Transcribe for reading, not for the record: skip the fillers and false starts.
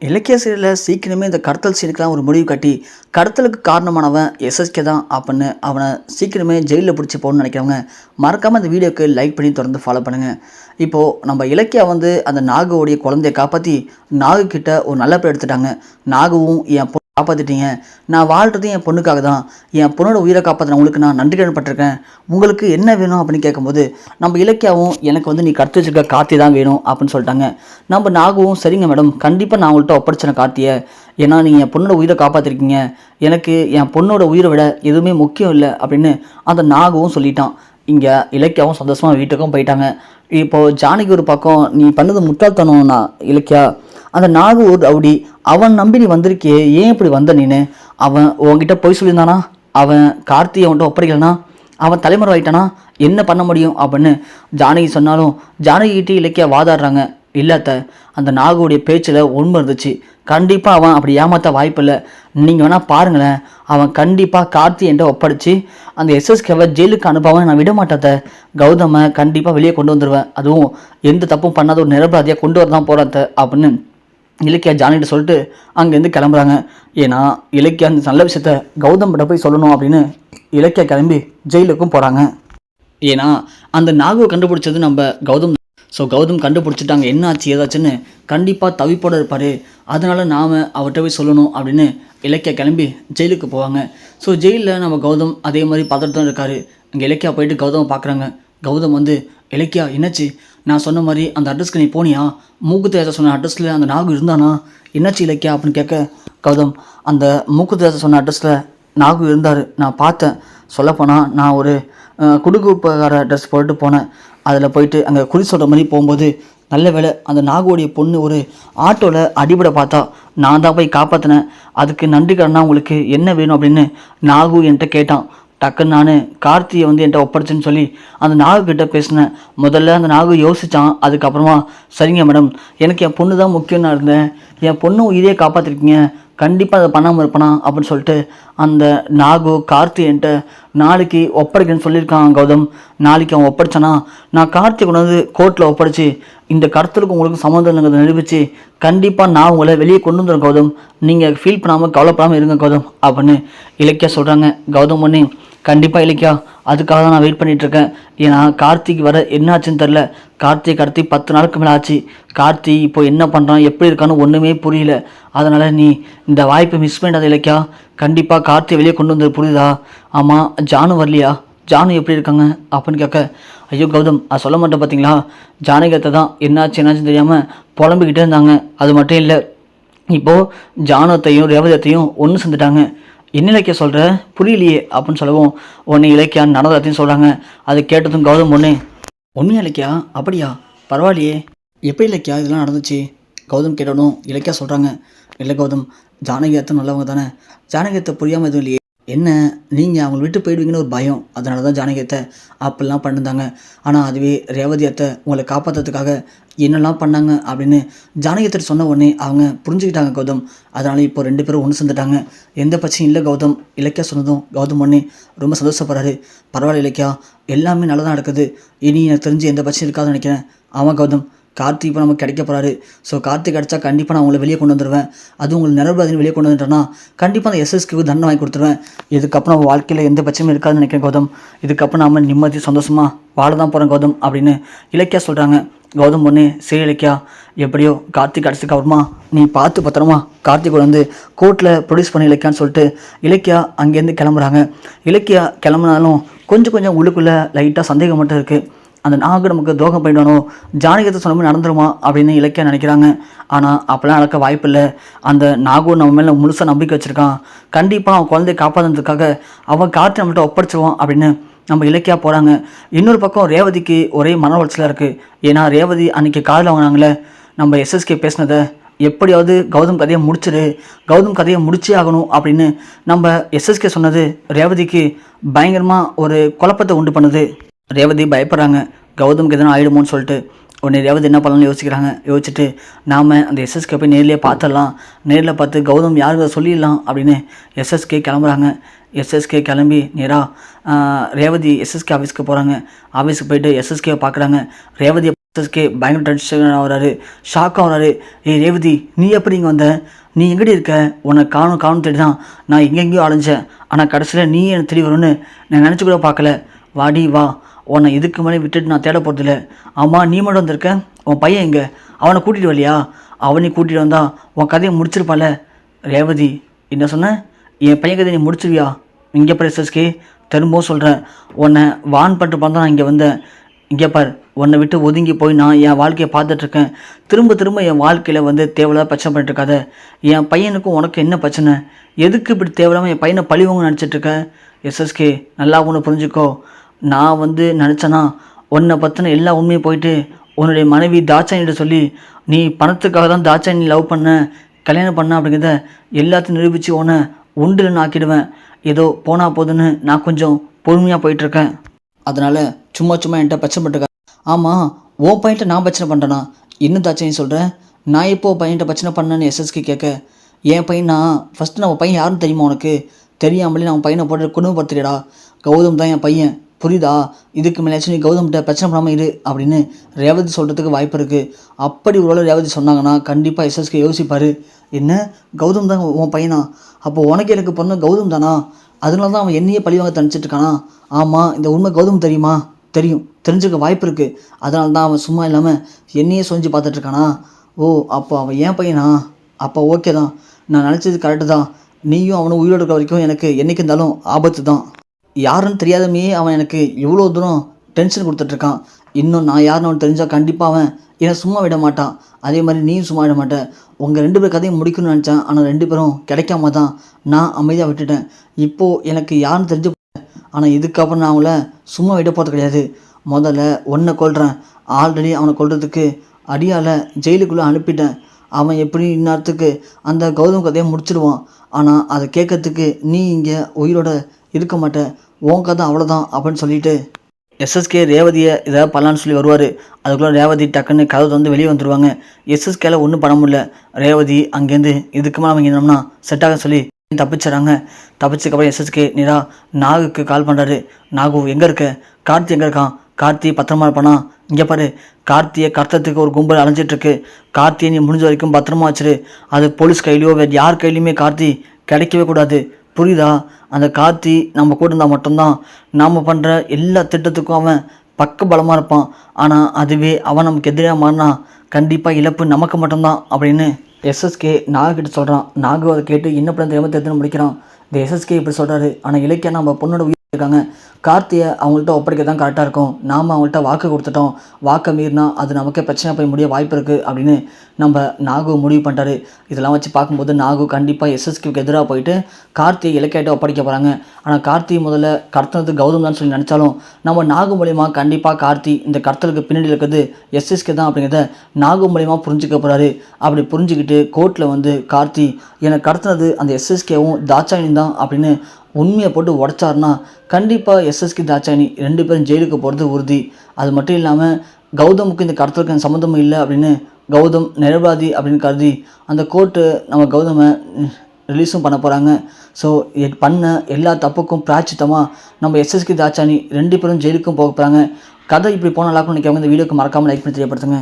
இலக்கிய சீரியலில் சீக்கிரமே இந்த கடத்தல் சீனுக்கெலாம் ஒரு முடிவு கட்டி கடத்தலுக்கு காரணமானவன் எஸ்எஸ்கே தான் அப்படின்னு அவனை சீக்கிரமே ஜெயிலில் பிடிச்சி போகணும்னு நினைக்கிறவங்க மறக்காமல் இந்த வீடியோக்கு லைக் பண்ணி தொடர்ந்து ஃபாலோ பண்ணுங்கள். இப்போது நம்ம இலக்கியா அந்த நாகுவோடைய குழந்தைய காப்பாற்றி நாகு கிட்ட ஒரு நல்ல பேர் எடுத்துட்டாங்க. நாகுவும் என் பொண்ணு காப்பாற்றிட்டீங்க, நான் வாழ்கிறது என் பொண்ணுக்காக தான், என் பொண்ணோட உயிரை காப்பாற்றின உங்களுக்கு நான் நன்றி கடன்பட்டிருக்கேன், உங்களுக்கு என்ன வேணும் அப்படின்னு கேட்கும்போது நம்ம இலக்கியாவும் எனக்கு நீ கடத்தி வச்சிருக்க கார்த்தி தான் வேணும் அப்படின்னு சொல்லிட்டாங்க. நம்ம நாகுவும் சரிங்க மேடம், கண்டிப்பாக நான் உங்கள்கிட்ட ஒப்படைச்சேன் கார்த்தியை, ஏன்னா நீங்கள் என் பொண்ணோட உயிரை காப்பாற்றிருக்கீங்க, எனக்கு என் பொண்ணோட உயிரை விட எதுவுமே முக்கியம் இல்லை அப்படின்னு அந்த நாகுவும் சொல்லிட்டான். இங்கே இலக்கியாவும் சந்தோஷமாக வீட்டுக்கும் போயிட்டாங்க. இப்போது ஜானகி ஒரு பக்கம், நீ பண்ணது முட்டாள்தனம்னா இலக்கியா, அந்த நாகு ஒரு ரவுடி, அவன் நம்பி நீ வந்திருக்கியே, ஏன் இப்படி வந்த நீனு, அவன் உங்ககிட்ட போய் சொல்லியிருந்தானா, அவன் கார்த்தியை அவன்கிட்ட ஒப்படைக்கலனா, அவன் தலைமுறை ஆகிட்டானா, என்ன பண்ண முடியும் அப்படின்னு ஜானகி சொன்னாலும் ஜானகிக்கிட்டே இலக்கியா வாதாடுறாங்க. இல்லாத அந்த நாகுடைய பேச்சில் உண்மை இருந்துச்சு, கண்டிப்பாக அவன் அப்படி ஏமாற்ற வாய்ப்பில்லை, நீங்கள் வேணால் பாருங்களேன், அவன் கண்டிப்பாக கார்த்தி என்ற ஒப்படைச்சி அந்த எஸ்எஸ்கேவை ஜெயிலுக்கு அனுப்பாமல் நான் விட மாட்டாத, கௌதமை கண்டிப்பாக வெளியே கொண்டு வந்துடுவேன், அதுவும் எந்த தப்பும் பண்ணாத ஒரு நிரபராதியாக கொண்டு வரதான் போகிறாத்த அப்படின்னு இலக்கியா ஜானிகிட்ட சொல்லிட்டு அங்கேருந்து கிளம்புறாங்க. ஏன்னா இலக்கியா அந்த நல்ல விஷயத்த கௌதம்கிட்ட போய் சொல்லணும் அப்படின்னு இலக்கியா கிளம்பி ஜெயிலுக்கும் போகிறாங்க. ஏன்னா அந்த நாகுவை கண்டுபிடிச்சது நம்ம கௌதம். ஸோ கௌதம் கண்டுபிடிச்சிட்டாங்க, என்ன ஆச்சு ஏதாச்சுன்னு கண்டிப்பாக தவிப்போடு இருப்பார், அதனால் நாம் அவர்கிட்ட போய் சொல்லணும் அப்படின்னு இலக்கியா கிளம்பி ஜெயிலுக்கு போவாங்க. ஸோ ஜெயிலில் நம்ம கௌதம் அதே மாதிரி பார்த்துட்டு தான் இருக்கார். அங்கே இலக்கியா போயிட்டு கௌதம் பார்க்குறாங்க. கௌதம் இலக்கியா என்னாச்சு, நான் சொன்ன மாதிரி அந்த அட்ரஸ்க்கு நீ போனியா, மூக்குத்தேச சொன்ன அட்ரஸில் அந்த நாகு இருந்தானா, என்னாச்சு இலக்கியா அப்படின்னு கேட்க கௌதம், அந்த மூக்குத்தேச சொன்ன அட்ரஸில் நாகு இருந்தார், நான் பார்த்தேன், சொல்லப்போனால் நான் ஒரு குடுகுப்பக்கார ட்ரெஸ் போட்டு போனேன், அதில் போயிட்டு அங்கே குறி சொல்கிற மாதிரி போகும்போது நல்ல வேலை அந்த நாகுடைய பொண்ணு ஒரு ஆட்டோவில் அடிபட பார்த்தா, நான் தான் போய் காப்பாற்றினேன், அதுக்கு நன்றி கடனா உங்களுக்கு என்ன வேணும் அப்படின்னு நாகு என்கிட்ட கேட்டான். டக்குன்னு நான் கார்த்தியை என்கிட்ட ஒப்படைச்சுன்னு சொல்லி அந்த நாகு கிட்ட பேசினேன். முதல்ல அந்த நாகு யோசித்தான், அதுக்கப்புறமா சரிங்க மேடம், எனக்கு என் பொண்ணு தான் முக்கியம் நான் இருந்தேன், என் பொண்ணு உயிரே காப்பாற்றிருக்கீங்க, கண்டிப்பாக அதை பண்ணாமல் இருப்பானா அப்படின்னு சொல்லிட்டு அந்த நாகு கார்த்தி என்கிட்ட நாளைக்கு ஒப்படைக்கணும்னு சொல்லியிருக்கான் கௌதம். நாளைக்கு அவன் ஒப்படைச்சானா நான் கார்த்தியை கொண்டு கோர்ட்டில் ஒப்படைச்சி இந்த கடத்தலுக்கு உங்களுக்கு சம்மந்தம் இல்லைங்கிறத நிரூபித்து கண்டிப்பாக நான் உங்களை வெளியே கொண்டு வந்துடுறேன் கௌதம், நீங்கள் ஃபீல் பண்ணாமல் கவலைப்படாமல் இருங்க கௌதம் அப்படின்னு இலக்கியா சொல்கிறாங்க. கௌதம் பண்ணி கண்டிப்பாக இலக்கியா, அதுக்காக தான் நான் வெயிட் பண்ணிகிட்ருக்கேன், ஏன்னா கார்த்திக் வர என்ன ஆச்சுன்னு தெரில, கார்த்திக் கடத்தி 10 நாளுக்கு மேலே ஆச்சு, கார்த்தி இப்போ என்ன பண்ணுறான் எப்படி இருக்கான்னு ஒன்றுமே புரியல, அதனால் நீ இந்த வாய்ப்பை மிஸ் பண்ணிடாத இலக்கியா, கண்டிப்பாக கார்த்தியை வெளியே கொண்டு வந்து புரியுதா. ஆமாம் ஜானு வரலையா, ஜானு எப்படி இருக்காங்க அப்படின்னு கேட்க, ஐயோ கௌதம் அது சொல்ல மாட்டேன் பார்த்தீங்களா, ஜானகத்தை தான் என்னாச்சுன்னு தெரியாமல் புலம்பிக்கிட்டே இருந்தாங்க, அது மட்டும் இல்லை இப்போது ஜானத்தையும் ரேவதியத்தையும் ஒன்று சேர்ந்துட்டாங்க. என்ன இலக்கியா சொல்கிற புரியலையே அப்படின்னு சொல்லவும் உன்னை இலக்கியா நடந்ததையும் சொல்கிறாங்க. அதை கேட்டதும் கௌதம் உண்மையா இலக்கியா, அப்படியா, பரவாயில்லையே, எப்படி இலக்கியா இதெல்லாம் நடந்துச்சு கௌதம் கேட்டணும். இலக்கியா சொல்கிறாங்க, இல்லை கௌதம், ஜானகியத்தை நல்லவங்க தானே, ஜானகியத்தை புரியாமல் எதுவும் இல்லையே, என்ன நீங்கள் அவங்களை விட்டு போயிடுவீங்கன்னு ஒரு பயம், அதனால தான் ஜானகியத்தை அப்படிலாம் பண்ணிருந்தாங்க, ஆனால் அதுவே ரேவதியத்தை உங்களை காப்பாற்றுறதுக்காக என்னெல்லாம் பண்ணாங்க அப்படின்னு ஜானகியத்தை சொன்ன உடனே அவங்க புரிஞ்சுக்கிட்டாங்க கௌதம், அதனால் இப்போ 2 பேரும் ஒன்று சேர்ந்துட்டாங்க, எந்த பிரச்சனையும் இல்லை கௌதம். இலக்கியா சொன்னதும் கௌதம் ரொம்ப சந்தோஷப்படுறாரு. பரவாயில்ல இலக்கியா, எல்லாமே நல்லா தான் நடக்குது, இனி எனக்கு தெரிஞ்சு எந்த பிரச்சனையும் இருக்காதுன்னு நினைக்கிறேன். ஆமாம் கௌதம், கார்த்திக் இப்போ நமக்கு கிடைக்க போகிறாரு, ஸோ கார்த்திக் கிடச்சா கண்டிப்பாக நான் உங்களை வெளியே கொண்டு வந்துடுவேன், அதுவும் உங்களை நிரபராதின்னு வெளியே கொண்டு வந்துட்டேன்னா கண்டிப்பாக அந்த எஸ்எஸ்க்கு தண்டனை வாங்கி கொடுத்துருவேன், இதுக்கப்புறம் நம்ம வாழ்க்கையில் எந்த பிரச்சனையும் இருக்காதுன்னு நினைக்கிறேன் கௌதம், இதுக்கப்புறம் நாம் நிம்மதி சந்தோஷமாக வாழ தான் போகிறேன் கௌதம் அப்படின்னு இலக்கியா சொல்கிறாங்க. கௌதம் சரி இலக்கியா, எப்படியோ கார்த்திக் கிடச்சதுக்கு அப்புறமா நீ பார்த்து பத்திரமா கார்த்திக் கோர்ட்டில் ப்ரொடியூஸ் பண்ணி இலக்கியான்னு சொல்லிட்டு இலக்கியா அங்கேருந்து கிளம்புறாங்க. இலக்கியா கிளம்புனாலும் கொஞ்சம் உள்ளுக்குள்ளே லைட்டாக சந்தேகம் மட்டும் இருக்குது, அந்த நாகு நமக்கு துரோகம் பண்ணிடுவானோ, ஜானகியத்தை சொன்ன மாதிரி நடந்துருமா அப்படின்னு இலக்கியா நினைக்கிறாங்க. ஆனால் அப்போலாம் நடக்க வாய்ப்பில்லை, அந்த நாகு நம்ம மேலே முழுசாக நம்பிக்கை வச்சுருக்கான், கண்டிப்பாக அவன் குழந்தைய காப்பாற்றுறதுக்காக அவன் கார்த்தி நம்மகிட்ட ஒப்படைச்சிருவான் அப்படின்னு நம்ம இலக்கியா போகிறாங்க. இன்னொரு பக்கம் ரேவதிக்கு ஒரே மன உளைச்சலாக இருக்குது. ஏன்னா ரேவதி அன்றைக்கி காதில் வாங்கினாங்களே நம்ம எஸ்எஸ்கே பேசினதை, எப்படியாவது கௌதம் கதையை முடிச்சிடு, கௌதம் கதையை முடிச்சே ஆகணும் அப்படின்னு நம்ம எஸ்எஸ்கே சொன்னது ரேவதிக்கு பயங்கரமாக ஒரு குழப்பத்தை உண்டு பண்ணுது. ரேவதி பயப்படுறாங்க, கௌதமுக்கு எதனா ஆகிடுமோன்னு சொல்லிட்டு. உடனே ரேவதி என்ன பண்ணலாம்னு யோசிக்கிறாங்க. யோசிச்சுட்டு நாம் அந்த எஸ்எஸ்கே போய் நேரிலே பார்த்துடலாம், நேரில் பார்த்து கௌதம் யாருக்கு அதை சொல்லிடலாம் அப்படின்னு எஸ்எஸ்கே கிளம்புறாங்க. எஸ்எஸ்கே கிளம்பி நேராக ரேவதி எஸ்எஸ்கே ஆஃபீஸ்க்கு போகிறாங்க. ஆஃபீஸுக்கு போயிட்டு எஸ்எஸ்கேவை பார்க்குறாங்க. ரேவதியை எஸ்எஸ்கே பயங்கர டென்ஷன் ஆகுறாரு, ஷாக் ஆகுறாரு. ஏய் ரேவதி, நீ எப்படி இங்கே வந்த? நீ எங்கடி இருக்க? உன்னை காணும் தேடி தான் நான் எங்கெங்கேயோ அலைஞ்சேன். ஆனால் கடைசியில் நீ எனக்கு தேடி வரும்னு நான் நினச்சி கூட பார்க்கல. வாடி வா, உன்னை இதுக்கு மேலே விட்டுட்டு நான் தேட போகிறதில்ல. ஆமாம், நீ மட்டும் வந்திருக்க, உன் பையன் எங்கே? அவனை கூட்டிகிட்டு வரலையா? அவனை கூட்டிகிட்டு வந்தா உன் கதையை முடிச்சிருப்பால. ரேவதி, என்ன சொன்ன? என் பையன் கதையை நீ முடிச்சிருவியா? இங்கே பாரு எஸ்எஸ்கே, திரும்பவும் சொல்கிறேன், உன்னை வான் பண்ணிட்டு பார்த்தா நான் இங்கே வந்தேன். இங்கே பார், உன்னை விட்டு ஒதுங்கி போய் நான் என் வாழ்க்கையை பார்த்துட்ருக்கேன். திரும்ப திரும்ப என் வாழ்க்கையில் தேவையில்லாத பிரச்சனை பண்ணிட்டுருக்காத. என் பையனுக்கும் உனக்கு என்ன பிரச்சனை? எதுக்கு இப்படி தேவையில்லாமல் என் பையனை பழிவங்க நினச்சிட்ருக்க? எஸ்எஸ்கே, நல்லா ஒன்று புரிஞ்சுக்கோ. நான் நினச்சேன்னா உன்னை பற்றின எல்லா உண்மையும் போயிட்டு உன்னுடைய மனைவி தாட்சாயினிட்ட சொல்லி நீ பணத்துக்காக தான் தாட்சாயினி லவ் பண்ண, கல்யாணம் பண்ண அப்படிங்கிறத எல்லாத்தையும் நிரூபித்து உன்னை உண்டுன்னு ஆக்கிடுவேன். ஏதோ போனால் போதுன்னு நான் கொஞ்சம் பொறுமையாக போயிட்டுருக்கேன். அதனால் சும்மா என்கிட்ட பிரச்சனை பண்ணிருக்கா? ஆமாம், உன் பையன்ட்ட நான் பிரச்சனை பண்ணுறேன்னா? இன்னும் தாட்சாயினி சொல்கிறேன். நான் எப்போது பையன்ட்ட பிரச்சனை பண்ணேன்னு எஸ்எஸ்கே கேட்க, என் பையனா ஃபஸ்ட்டு நம்ம பையன் யாருன்னு தெரியுமா உனக்கு? தெரியாமலே நான் பையனை போட்டு குடும்பப்படுத்துறியடா. கௌதம் தான் என் பையன், புரியுதா? இதுக்கு மேலேயாச்சும் நீ கௌதம்கிட்ட பிரச்சனை பண்ணாமல் இரு அப்படின்னு ரேவதி சொல்கிறதுக்கு வாய்ப்பு இருக்குது. அப்படி ஒரு ரேவதி சொன்னாங்கன்னா கண்டிப்பாக எஸ்எஸ்கே யோசிப்பார். என்ன, கௌதம் தான் உன் பையனா? அப்போது உனக்கு எனக்கு பொண்ணு கௌதம் தானா? அதனால தான் அவன் என்னையே பழிவாங்க தனிச்சிட்டு இருக்கானா? ஆமாம், இந்த உண்மை கௌதம் தெரியுமா? தெரியும், தெரிஞ்சுக்க வாய்ப்பு இருக்குது. அதனால தான் அவன் சும்மா இல்லாமல் என்னையே சொஞ்சு பார்த்துட்ருக்கானா? ஓ, அப்போ அவன் ஏன் பையனா? அப்போ ஓகே தான், நான் நினச்சது கரெக்டு தான். நீயும் அவனும் உயிரோடு இருக்க வரைக்கும் எனக்கு என்றைக்கு இருந்தாலும் ஆபத்து தான். யாருன்னு தெரியாதமே அவன் எனக்கு இவ்வளோ தூரம் டென்ஷன் கொடுத்துட்ருக்கான். இன்னும் நான் யாருன்னு அவன் தெரிஞ்சால் கண்டிப்பாக அவன் என்னை சும்மா விட மாட்டான். அதே மாதிரி நீயும் சும்மா விட மாட்டேன். உங்கள் 2 பேர் கதையும் முடிக்கணும்னு நினச்சேன். ஆனால் 2 பேரும் கிடைக்காம தான் நான் அமைதியாக விட்டுட்டேன். இப்போது எனக்கு யாருன்னு தெரிஞ்சு, ஆனால் இதுக்கப்புறம் நான் அவங்கள சும்மா விட போகிறது கிடையாது. முதல்ல ஒன்றை கொல்றேன். ஆல்ரெடி அவனை கொல்றதுக்கு அடியால் ஜெயிலுக்குள்ளே அனுப்பிட்டேன். அவன் எப்படி இந்நேரத்துக்கு அந்த கௌதம் கதையை முடிச்சிடுவான். ஆனால் அதை கேட்கறதுக்கு நீ இங்கே உயிரோட இருக்க மாட்டேன். உன் கதை அவ்வளோதான் அப்படின்னு சொல்லிட்டு எஸ்எஸ்கே ரேவதியை இதை பண்ணலான்னு சொல்லி வருவார். அதுக்குள்ளே ரேவதி டக்குன்னு கதை வெளியே வந்துடுவாங்க. எஸ்எஸ்கேல ஒன்றும் பண்ண முடியல. ரேவதி அங்கேருந்து இதுக்கு மேலே அவங்க என்னம்னா செட்டாக சொல்லி தப்பிச்சிடறாங்க. தப்பிச்சதுக்கப்புறம் எஸ்எஸ்கே நேரா நாகுக்கு கால் பண்ணுறாரு. நாகு, எங்கே இருக்க? கார்த்தி எங்கே இருக்கான்? கார்த்தி பத்திரமா இருப்பானா? இங்கே பாரு, கார்த்தியை கடத்துறதுக்கு ஒரு கும்பல் அலைஞ்சிட்ருக்கு. கார்த்தியை நீ முடிஞ்ச வரைக்கும் பத்திரமா வச்சிரு. அது போலீஸ் கையிலையோ வேறு யார் கையிலையுமே கார்த்தி கிடைக்கவே கூடாது, புரியுதா? அந்த கார்த்தி நம்ம கூட இருந்தால் மட்டும்தான் நாம் பண்ணுற எல்லா திட்டத்துக்கும் அவன் பக்க பலமாக இருப்பான். ஆனால் அதுவே அவன் நமக்கு எதிராக மாறினா கண்டிப்பாக இழப்பு நமக்கு மட்டும்தான் அப்படின்னு எஸ்எஸ்கே நாகிட்ட சொல்கிறான். நாகு அதை கேட்டு என்ன பண்ண தெரியாமல் தெரிஞ்சு முடிக்கிறான். இந்த எஸ்எஸ்கே இப்படி சொல்கிறாரு. ஆனால் இலக்கியா நம்ம பொண்ணோட உயிர் இருக்காங்க. கார்த்தியை அவங்கள்ட்ட ஒப்படைக்க தான் கரெக்டாக இருக்கும். நாம் அவங்கள்ட்ட வாக்கு கொடுத்துட்டோம். வாக்கை மீறினா அது நமக்கே பிரச்சனை போய் முடிய வாய்ப்பு இருக்குது அப்படின்னு நம்ம நாகு முடிவு பண்ணிட்டாரு. இதெல்லாம் வச்சு பார்க்கும்போது நாகு கண்டிப்பாக எஸ்எஸ்கேக்கு எதிராக போயிட்டு கார்த்தியை இலக்கியாட்ட ஒப்படைக்க போகிறாங்க. ஆனால் கார்த்தி முதல்ல கடத்தினது கௌதம் தான் சொல்லி நினச்சாலும் நம்ம நாகு மூலிமா கண்டிப்பாக கார்த்தி இந்த கடத்தலுக்கு பின்னாடி இருக்கிறது எஸ்எஸ்கே தான் அப்படிங்கிறத நாகு மூலிமா புரிஞ்சுக்க போகிறாரு. அப்படி புரிஞ்சுக்கிட்டு கோர்ட்டில் கார்த்தி என்னை கடத்தினது அந்த எஸ்எஸ்கேவும் தாட்சாயினி தான் அப்படின்னு உண்மையை போட்டு உடச்சாருன்னா கண்டிப்பாக எஸ்எஸ்கே தாட்சாயினி 2 பேரும் ஜெயிலுக்கு போகிறது உறுதி. அது மட்டும் இல்லாமல் கௌதமுக்கு இந்த கடத்தலுக்கு சம்மந்தமும் இல்லை அப்படின்னு கௌதம் நிரபராதி அப்படின்னு கருதி அந்த கோர்ட்டு நம்ம கௌதமை ரிலீஸும் பண்ண போகிறாங்க. ஸோ பண்ண எல்லா தப்புக்கும் பிராய்ச்சித்தமாக நம்ம எஸ்எஸ்கே தாட்சாயினி 2 பேரும் ஜெயிலுக்கும் போக போகிறாங்க. கதை இப்படி போன நல்லாக்கும் நினைக்கிறவங்க இந்த வீடியோக்கு மறக்காமல் லைக் பண்ணி தெரியப்படுத்துங்க.